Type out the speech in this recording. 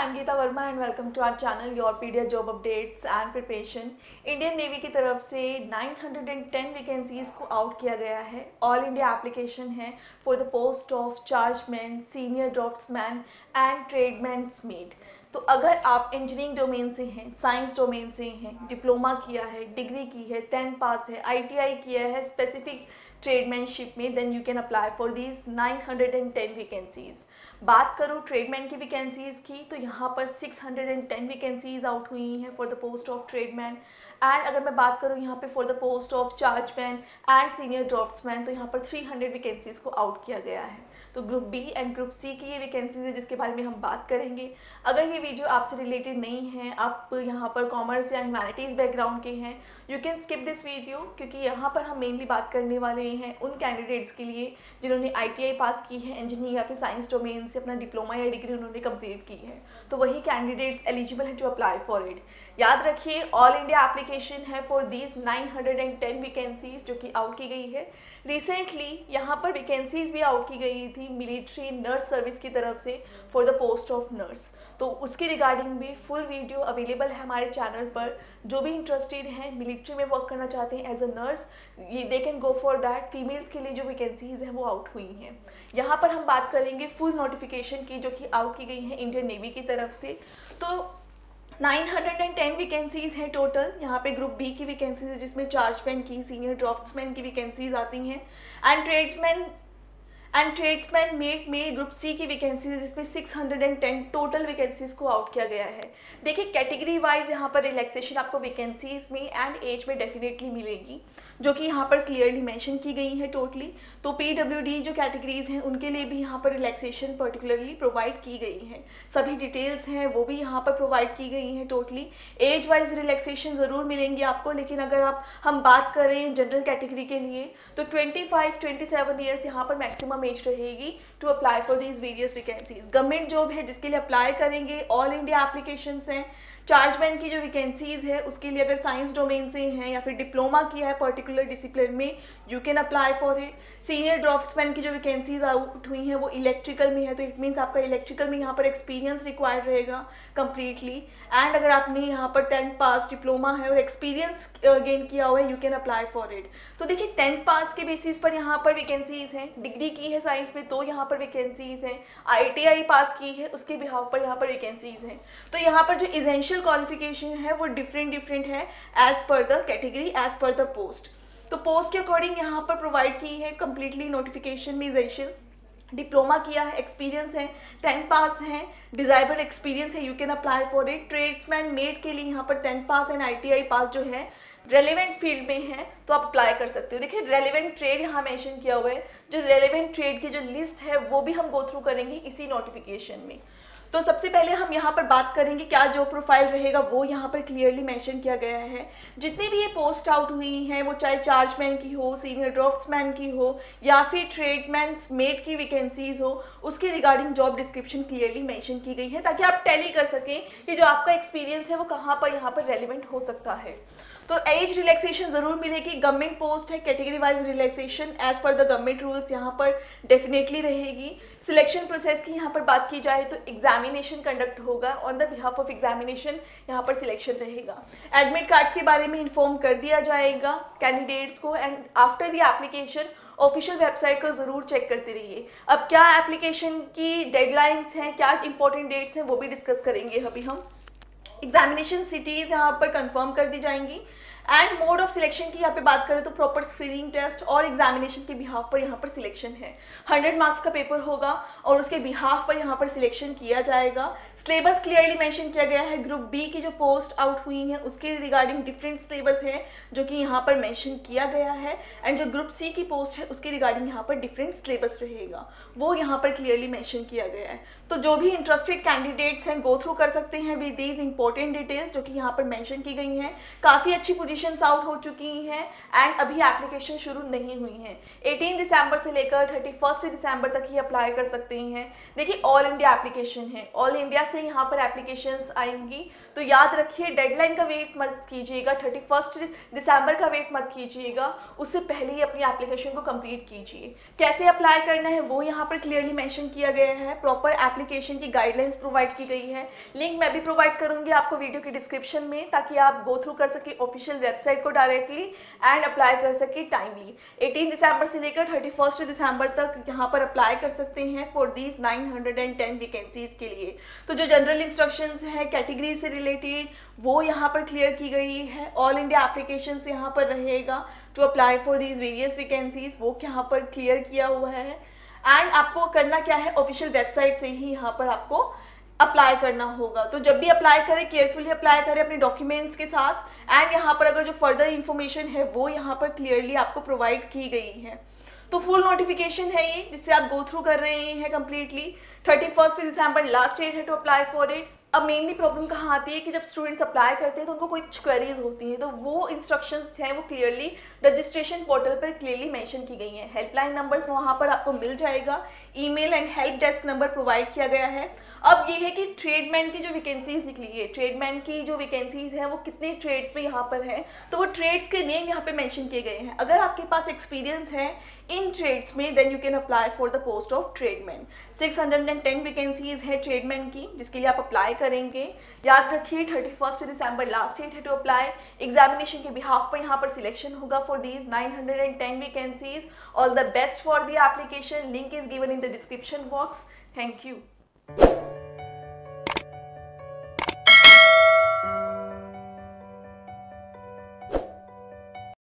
I'm Geeta Verma and welcome to our channel Your PDF Job Updates and Preparation। Indian navy की तरफ से 910 vacancies को out किया गया है। ऑल इंडिया एप्लीकेशन है for the post of chargeman, senior draftsman and tradesman's mate. तो अगर आप इंजीनियरिंग डोमेन से हैं, साइंस डोमेन से हैं, डिप्लोमा किया है, डिग्री की है, 10th पास है, ITI किया है स्पेसिफिक ट्रेडमैनशिप में, then you can apply for these 910 vacancies. बात करूँ ट्रेडमैन की वैकेंसीज की तो यहाँ पर 610 वैकेंसीज आउट हुई हैं for the post of tradesman. And अगर मैं बात करूँ यहाँ पे for the post of chargeman and senior draughtsman तो यहाँ पर 300 वैकेंसीज को आउट किया गया है। तो group B and group C की ये वैकेंसीज है जिसके बारे में हम बात करेंगे। अगर ये वीडियो आपसे रिलेटेड नहीं है, आप यहाँ पर कॉमर्स या ह्यूमैनिटीज़ बैकग्राउंड के हैं, you can skip this video, क्योंकि यहाँ पर हम मेनली बात करने वाले हैं उन कैंडिडेट्स के लिए जिन्होंने ITI पास की है, इंजीनियरिंग या फिर साइंस डोमेन से अपना डिप्लोमा या डिग्री उन्होंने कंप्लीट की है। तो वही कैंडिडेट्स एलिजिबल हैं टू अप्लाई फॉर इट। याद रखिए, ऑल इंडिया एप्लीकेशन है फॉर दीज 910 वैकेंसीज जो कि आउट की गई है। रिसेंटली यहाँ पर वैकेंसीज भी आउट की गई थी मिलिट्री नर्स सर्विस की तरफ से for the post of nurse. तो उसके रिगार्डिंग भी फुल वीडियो अवेलेबल है हमारे चैनल पर। जो भी इंटरेस्टेड हैं, मिलिट्री में वर्क करना चाहते हैं एज अ नर्स, ये they can go for that. Females के लिए जो वैकेंसीज हैं वो आउट हुई हैं। यहाँ पर हम बात करेंगे फुल नोटिफिकेशन की जो कि आउट की गई है इंडियन नेवी की तरफ से। तो 910 वैकेंसीज हैं टोटल। यहाँ पे ग्रुप बी की वैकेंसीज है जिसमें चार्जमैन की, सीनियर ड्राफ्ट्समैन की वैकेंसीज आती हैं एंड ट्रेड्समैन मेट में ग्रुप सी की वैकेंसीज है जिसमें 610 टोटल वैकेंसीज को आउट किया गया है। देखिए, कैटेगरी वाइज यहाँ पर रिलैक्सेशन आपको वैकेंसीज में एंड एज में डेफिनेटली मिलेगी, जो कि यहाँ पर क्लियरली मेंशन की गई है टोटली। तो PWD जो कैटेगरीज हैं उनके लिए भी यहाँ पर रिलैक्सेशन पर्टिकुलरली प्रोवाइड की गई है। सभी डिटेल्स हैं वो भी यहाँ पर प्रोवाइड की गई हैं टोटली। एज वाइज रिलैक्सेशन ज़रूर मिलेंगी आपको, लेकिन अगर हम बात करें जनरल कैटेगरी के लिए तो 25-27 ईयर्स यहाँ पर मैक्सिमम एज रहेगी to apply for these various vacancies. Government job है जिसके लिए अप्लाई करेंगे, ऑल इंडिया एप्लीकेशंस हैं। चार्जमैन की जो वैकेंसीज है उसके लिए अगर साइंस डोमेन से हैं या फिर डिप्लोमा किया है पर्टिकुलर डिसिप्लिन में, you can apply for it. Senior draughtsman की जो वैकेंसीज आउट हुई हैं वो इलेक्ट्रिकल में है, तो इट मीन्स आपका इलेक्ट्रिकल में यहाँ पर एक्सपीरियंस रिक्वायर्ड रहेगा कम्प्लीटली। एंड अगर आपने यहाँ पर 10th पास डिप्लोमा है और एक्सपीरियंस गेन किया हुआ है, you can apply for it. तो देखिए, 10th पास के बेसिस पर यहाँ पर वैकेंसीज हैं। डिग्री की है साइंस में तो यहाँ पर वैकेंसीज हैं। ITI पास की है उसके बिहाव पर यहाँ पर वैकेंसीज हैं। तो यहाँ पर जो इसेंशियल क्वालिफिकेशन है वो डिफरेंट है as per the category, as per the post. तो पोस्ट के अकॉर्डिंग यहाँ पर प्रोवाइड की है कम्प्लीटली नोटिफिकेशन में। इसेंशियल डिप्लोमा किया है, एक्सपीरियंस है, 10th पास है, डिजायबल एक्सपीरियंस है, you can apply for it. Tradesman made के लिए यहाँ पर 10th पास एंड ITI पास जो है रेलेवेंट फील्ड में है तो आप अप्लाई कर सकते हो। देखिए, रेलेवेंट ट्रेड यहाँ मेंशन किया हुआ है। जो रेलेवेंट ट्रेड की जो लिस्ट है वो भी हम गो थ्रू करेंगे इसी नोटिफिकेशन में। तो सबसे पहले हम यहाँ पर बात करेंगे क्या जो प्रोफाइल रहेगा वो यहाँ पर क्लियरली मेंशन किया गया है। जितनी भी ये पोस्ट आउट हुई हैं वो चाहे चार्जमैन की हो, सीनियर ड्राफ्ट्समैन की हो या फिर ट्रेडमैन्स मेट की वैकेंसीज हो, उसके regarding job description clearly mention की गई है ताकि आप टैली कर सकें कि जो आपका एक्सपीरियंस है वो कहाँ पर यहाँ पर रेलिवेंट हो सकता है। तो एज रिलैक्सेशन ज़रूर मिलेगी। गवर्नमेंट पोस्ट है, category wise relaxation as per the government rules यहाँ पर डेफिनेटली रहेगी। सिलेक्शन प्रोसेस की यहाँ पर बात की जाए तो एग्जामिनेशन कंडक्ट होगा, on the behalf of examination यहाँ पर सिलेक्शन रहेगा। एडमिट कार्ड्स के बारे में इन्फॉर्म कर दिया जाएगा कैंडिडेट्स को and after the application official website को ज़रूर चेक करते रहिए। अब क्या एप्लीकेशन की डेडलाइंस हैं, क्या इंपॉर्टेंट डेट्स हैं वो भी डिस्कस करेंगे अभी हम। एग्जामिनेशन सिटीज़ यहाँ पर कंफर्म कर दी जाएंगी एंड मोड ऑफ सिलेक्शन की यहाँ पे बात करें तो प्रॉपर स्क्रीनिंग टेस्ट और एग्जामिनेशन के बिहाफ पर यहाँ पर सिलेक्शन है। 100 मार्क्स का पेपर होगा और उसके बिहाफ पर यहाँ पर सिलेक्शन किया जाएगा। सिलेबस क्लियरली मेंशन किया गया है। ग्रुप बी की जो पोस्ट आउट हुई हैं उसके रिगार्डिंग डिफरेंट सिलेबस है जो कि यहाँ पर मेंशन किया गया है एंड जो ग्रुप सी की पोस्ट है उसके रिगार्डिंग यहाँ पर डिफरेंट सिलेबस रहेगा, वो यहाँ पर क्लियरली मेंशन किया गया है। तो जो भी इंटरेस्टेड कैंडिडेट्स हैं गो थ्रू कर सकते हैं विद दीज इंपॉर्टेंट डिटेल्स जो कि यहाँ पर मेंशन की गई हैं। काफ़ी अच्छी पोजीशंस आउट हो चुकी हैं एंड अभी एप्लीकेशन शुरू नहीं हुई हैं। 18 दिसंबर से लेकर 31 दिसंबर तक ही अप्लाई कर सकते हैं। देखिए ऑल इंडिया एप्लीकेशन है, ऑल इंडिया से यहाँ पर एप्लीकेशंस आएंगी, तो याद रखिए डेडलाइन का वेट मत कीजिएगा, 31 दिसंबर का वेट मत कीजिएगा, उससे पहले ही अपनी एप्लीकेशन को कंप्लीट कीजिए। कैसे अप्लाई करना है वो यहाँ पर क्लियरली मेंशन किया गया है, प्रॉपर एप्लीकेशन की गाइडलाइंस प्रोवाइड की गई है। लिंक मैं भी प्रोवाइड करूंगी आपको वीडियो के डिस्क्रिप्शन में, ताकि आप गो थ्रू कर सके ऑफिशियल वेबसाइट को डायरेक्टली एंड अप्लाई कर सके टाइमली। 18 दिसंबर से लेकर 31 दिसंबर तक यहाँ पर अप्लाई कर सकते हैं फॉर दीज 910 वैकेंसीज के लिए। तो जो जनरल इंस्ट्रक्शंस हैं कैटेगरी से रिलेटेड वो यहाँ पर क्लियर की गई है। ऑल इंडिया एप्लीकेशन यहाँ पर रहेगा to apply for these various vacancies, वो यहाँ पर क्लियर किया हुआ है। एंड आपको करना क्या है, ऑफिशियल वेबसाइट से ही यहाँ पर आपको अप्लाई करना होगा। तो जब भी अप्लाई करें केयरफुली अप्लाई करें अपने डॉक्यूमेंट्स के साथ, एंड यहाँ पर अगर जो फर्दर इन्फॉर्मेशन है वो यहाँ पर क्लियरली आपको प्रोवाइड की गई है। तो फुल नोटिफिकेशन है ये जिससे आप गो थ्रू कर रहे हैं कम्प्लीटली। 31 दिसंबर लास्ट डेट है टू अप्लाई फॉर इट। अब मेनली प्रॉब्लम कहाँ आती है कि जब स्टूडेंट्स अप्लाई करते हैं तो उनको कोई क्वेरीज होती हैं, तो वो इंस्ट्रक्शंस हैं वो क्लियरली रजिस्ट्रेशन पोर्टल पर क्लियरली मेंशन की गई हैं। हेल्पलाइन नंबर्स वहाँ पर आपको मिल जाएगा, email and help desk number provide किया गया है। अब ये है कि ट्रेडमैन की जो वैकेंसीज निकली है, ट्रेडमैन की जो वैकेंसीज हैं वो कितने ट्रेड्स में यहाँ पर है, तो वो ट्रेड्स के नेम यहाँ पे मेंशन किए गए हैं। अगर आपके पास एक्सपीरियंस है इन ट्रेड्स में then you can apply for the post of tradesman. 610 vacancies है ट्रेडमैन की जिसके लिए आप अप्लाई करेंगे। याद रखिए 31 दिसंबर लास्ट डेट है टू अप्लाई। एग्जामिनेशन के बिहाफ पर यहाँ पर सिलेक्शन होगा for these 910 vacancies. All the best for the application, link is given in the description box. Thank you.